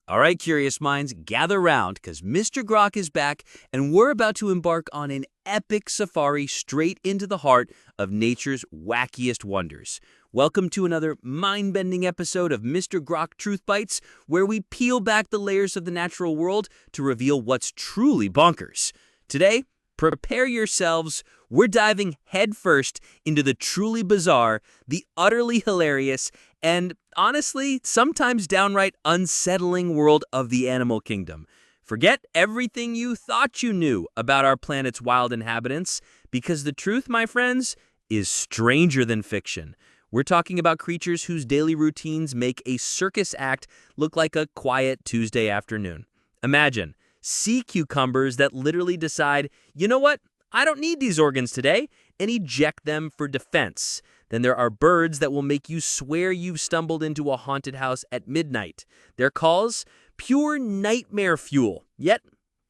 All right, curious minds, gather round because Mr. Grok is back and we're about to embark on an epic safari straight into the heart of nature's wackiest wonders. Welcome to another mind-bending episode of Mr. Grok Truth Bites, where we peel back the layers of the natural world to reveal what's truly bonkers. Today, prepare yourselves. We're diving headfirst into the truly bizarre, the utterly hilarious, and honestly, sometimes downright unsettling world of the animal kingdom. Forget everything you thought you knew about our planet's wild inhabitants, because the truth, my friends, is stranger than fiction. We're talking about creatures whose daily routines make a circus act look like a quiet Tuesday afternoon. Imagine sea cucumbers that literally decide, you know what, I don't need these organs today, and eject them for defense. Then there are birds that will make you swear you've stumbled into a haunted house at midnight. Their calls? Pure nightmare fuel, yet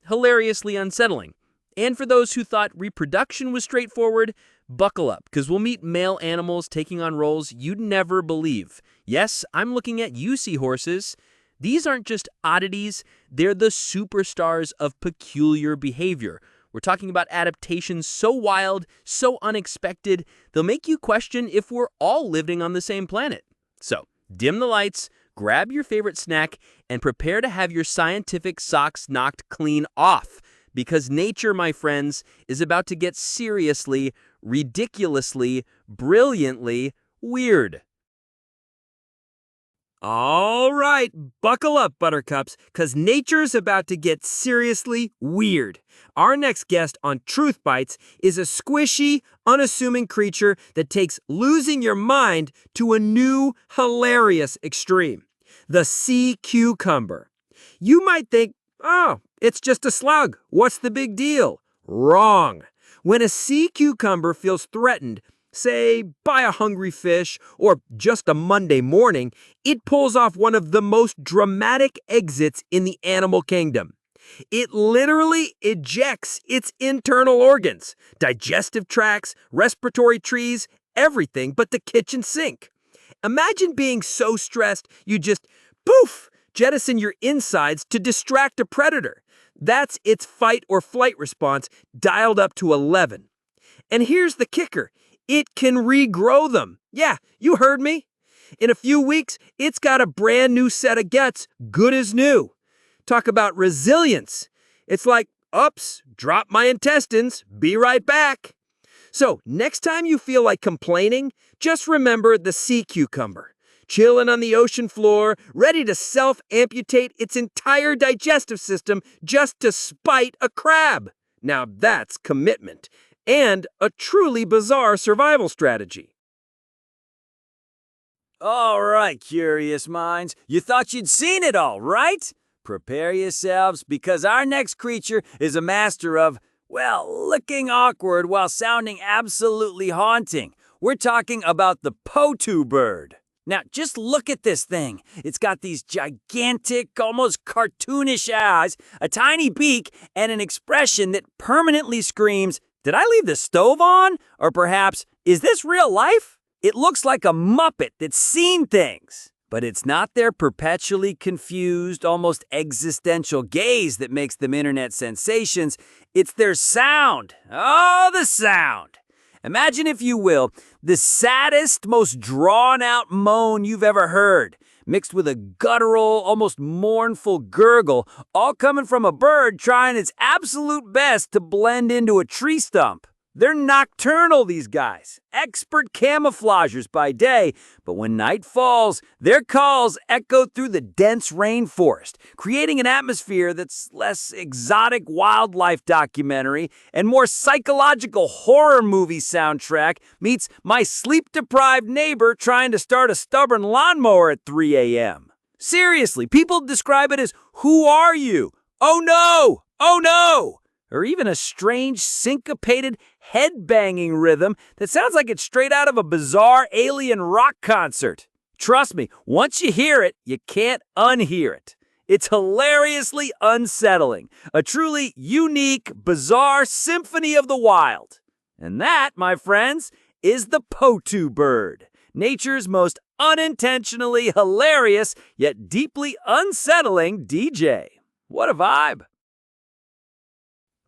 hilariously unsettling. And for those who thought reproduction was straightforward, buckle up, because we'll meet male animals taking on roles you'd never believe. Yes, I'm looking at you, seahorses. These aren't just oddities, they're the superstars of peculiar behavior. We're talking about adaptations so wild, so unexpected, they'll make you question if we're all living on the same planet. So, dim the lights, grab your favorite snack, and prepare to have your scientific socks knocked clean off. Because nature, my friends, is about to get seriously, ridiculously, brilliantly weird. All right, buckle up, buttercups, because nature's about to get seriously weird. Our next guest on Truth Bites is a squishy, unassuming creature that takes losing your mind to a new, hilarious extreme. The sea cucumber. You might think, oh, it's just a slug. What's the big deal? Wrong. When a sea cucumber feels threatened, say, by a hungry fish, or just a Monday morning, it pulls off one of the most dramatic exits in the animal kingdom. It literally ejects its internal organs, digestive tracts, respiratory trees, everything but the kitchen sink. Imagine being so stressed you just, poof, jettison your insides to distract a predator. That's its fight or flight response dialed up to 11. And here's the kicker. It can regrow them. Yeah, you heard me. In a few weeks, it's got a brand new set of guts, good as new. Talk about resilience. It's like, oops, drop my intestines, be right back. So, next time you feel like complaining, just remember the sea cucumber. Chilling on the ocean floor, ready to self-amputate its entire digestive system just to spite a crab. Now that's commitment. And a truly bizarre survival strategy. All right, curious minds, you thought you'd seen it all, right? Prepare yourselves, because our next creature is a master of, well, looking awkward while sounding absolutely haunting. We're talking about the Potoo bird. Now, just look at this thing. It's got these gigantic, almost cartoonish eyes, a tiny beak, and an expression that permanently screams, did I leave the stove on? Or perhaps, is this real life? It looks like a Muppet that's seen things. But it's not their perpetually confused, almost existential gaze that makes them internet sensations. It's their sound. Oh, the sound. Imagine, if you will, the saddest, most drawn-out moan you've ever heard, mixed with a guttural, almost mournful gurgle, all coming from a bird trying its absolute best to blend into a tree stump. They're nocturnal, these guys, expert camouflagers by day, but when night falls, their calls echo through the dense rainforest, creating an atmosphere that's less exotic wildlife documentary and more psychological horror movie soundtrack meets my sleep-deprived neighbor trying to start a stubborn lawnmower at 3 a.m. Seriously, people describe it as, who are you? Oh no! Oh no! Or even a strange, syncopated, head-banging rhythm that sounds like it's straight out of a bizarre alien rock concert. Trust me, once you hear it, you can't unhear it. It's hilariously unsettling, a truly unique, bizarre symphony of the wild. And that, my friends, is the Potoo bird. Nature's most unintentionally hilarious yet deeply unsettling DJ. What a vibe!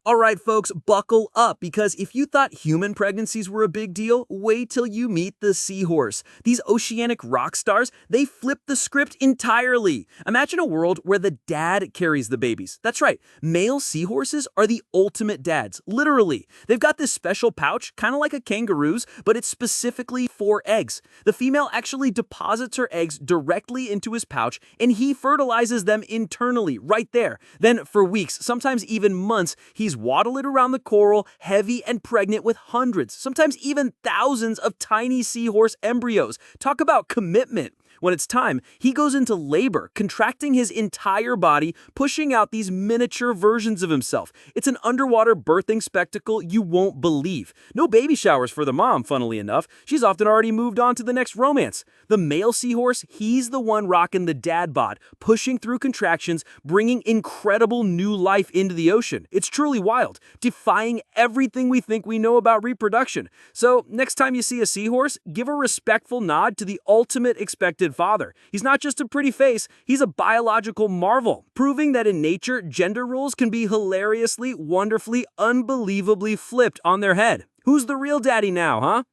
All right, folks, buckle up, because if you thought human pregnancies were a big deal, wait till you meet the seahorse. These oceanic rock stars, they flip the script entirely. Imagine a world where the dad carries the babies. That's right, male seahorses are the ultimate dads, literally. They've got this special pouch, kind of like a kangaroo's, but it's specifically for eggs. The female actually deposits her eggs directly into his pouch, and he fertilizes them internally, right there. Then for weeks, sometimes even months, he's waddle it around the coral, heavy and pregnant with hundreds, sometimes even thousands of tiny seahorse embryos. Talk about commitment. When it's time, he goes into labor, contracting his entire body, pushing out these miniature versions of himself. It's an underwater birthing spectacle you won't believe. No baby showers for the mom, funnily enough. She's often already moved on to the next romance. The male seahorse, he's the one rocking the dad bod, pushing through contractions, bringing incredible new life into the ocean. It's truly wild, defying everything we think we know about reproduction. So next time you see a seahorse, give a respectful nod to the ultimate expected father. He's not just a pretty face, he's a biological marvel, proving that in nature, gender roles can be hilariously, wonderfully, unbelievably flipped on their head. Who's the real daddy now, huh?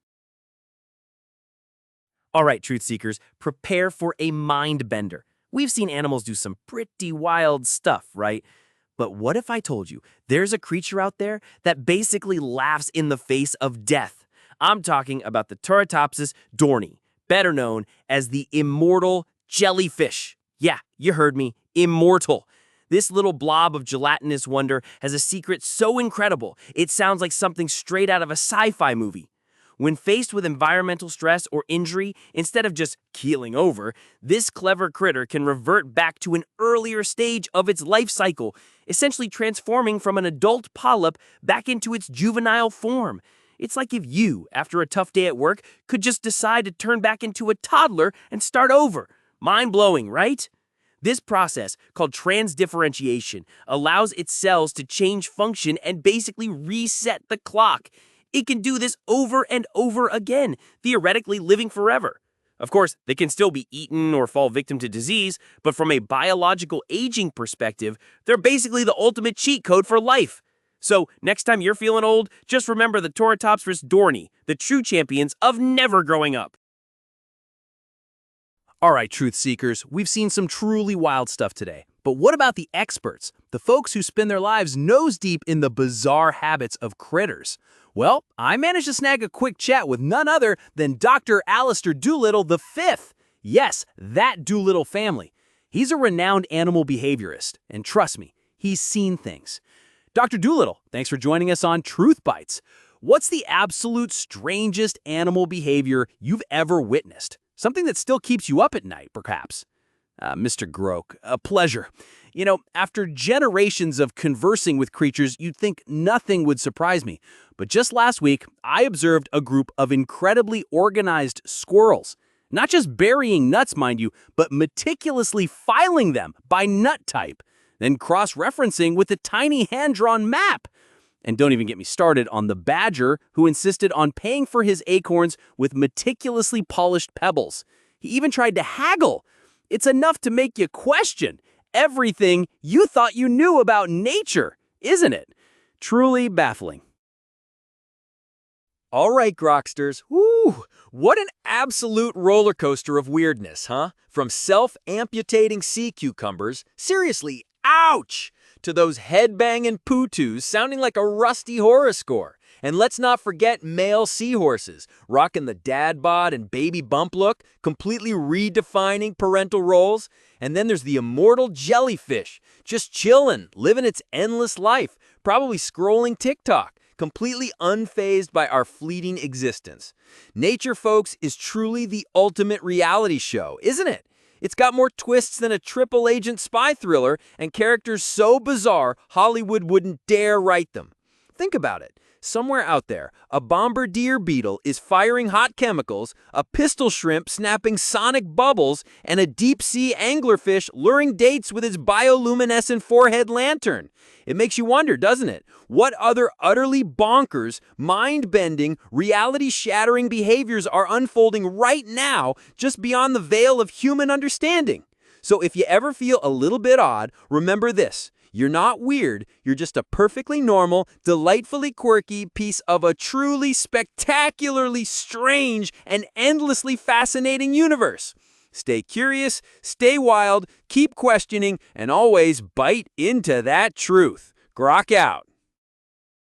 All right, truth seekers, prepare for a mind bender. We've seen animals do some pretty wild stuff, right? But what if I told you there's a creature out there that basically laughs in the face of death? I'm talking about the Turritopsis dohrnii, better known as the immortal jellyfish. Yeah, you heard me, immortal. This little blob of gelatinous wonder has a secret so incredible, it sounds like something straight out of a sci-fi movie. When faced with environmental stress or injury, instead of just keeling over, this clever critter can revert back to an earlier stage of its life cycle, essentially transforming from an adult polyp back into its juvenile form. It's like if you, after a tough day at work, could just decide to turn back into a toddler and start over. Mind-blowing, right? This process, called transdifferentiation, allows its cells to change function and basically reset the clock. It can do this over and over again, theoretically living forever. Of course, they can still be eaten or fall victim to disease, but from a biological aging perspective, they're basically the ultimate cheat code for life. So, next time you're feeling old, just remember the Turritopsis dohrnii, the true champions of never growing up. All right, truth seekers, we've seen some truly wild stuff today. But what about the experts, the folks who spend their lives nose-deep in the bizarre habits of critters? Well, I managed to snag a quick chat with none other than Dr. Alistair Dolittle V. Yes, that Dolittle family. He's a renowned animal behaviorist, and trust me, he's seen things. Dr. Dolittle, thanks for joining us on Truth Bites. What's the absolute strangest animal behavior you've ever witnessed? Something that still keeps you up at night, perhaps? Mr. Grok, a pleasure. You know, after generations of conversing with creatures, you'd think nothing would surprise me. But just last week, I observed a group of incredibly organized squirrels. Not just burying nuts, mind you, but meticulously filing them by nut type, then cross-referencing with a tiny hand-drawn map. And don't even get me started on the badger who insisted on paying for his acorns with meticulously polished pebbles. He even tried to haggle. It's enough to make you question everything you thought you knew about nature, isn't it? Truly baffling. All right, Groksters. Woo! What an absolute roller coaster of weirdness, huh? From self-amputating sea cucumbers, seriously, ouch, to those head-banging Potoos sounding like a rusty horror score. And let's not forget male seahorses, rocking the dad bod and baby bump look, completely redefining parental roles. And then there's the immortal jellyfish, just chilling, living its endless life, probably scrolling TikTok, completely unfazed by our fleeting existence. Nature, folks, is truly the ultimate reality show, isn't it? It's got more twists than a triple agent spy thriller and characters so bizarre Hollywood wouldn't dare write them. Think about it. Somewhere out there, a bombardier beetle is firing hot chemicals, a pistol shrimp snapping sonic bubbles, and a deep-sea anglerfish luring dates with its bioluminescent forehead lantern. It makes you wonder, doesn't it? What other utterly bonkers, mind-bending, reality-shattering behaviors are unfolding right now just beyond the veil of human understanding? So if you ever feel a little bit odd, remember this. You're not weird, you're just a perfectly normal, delightfully quirky piece of a truly spectacularly strange and endlessly fascinating universe. Stay curious, stay wild, keep questioning, and always bite into that truth. Grok out.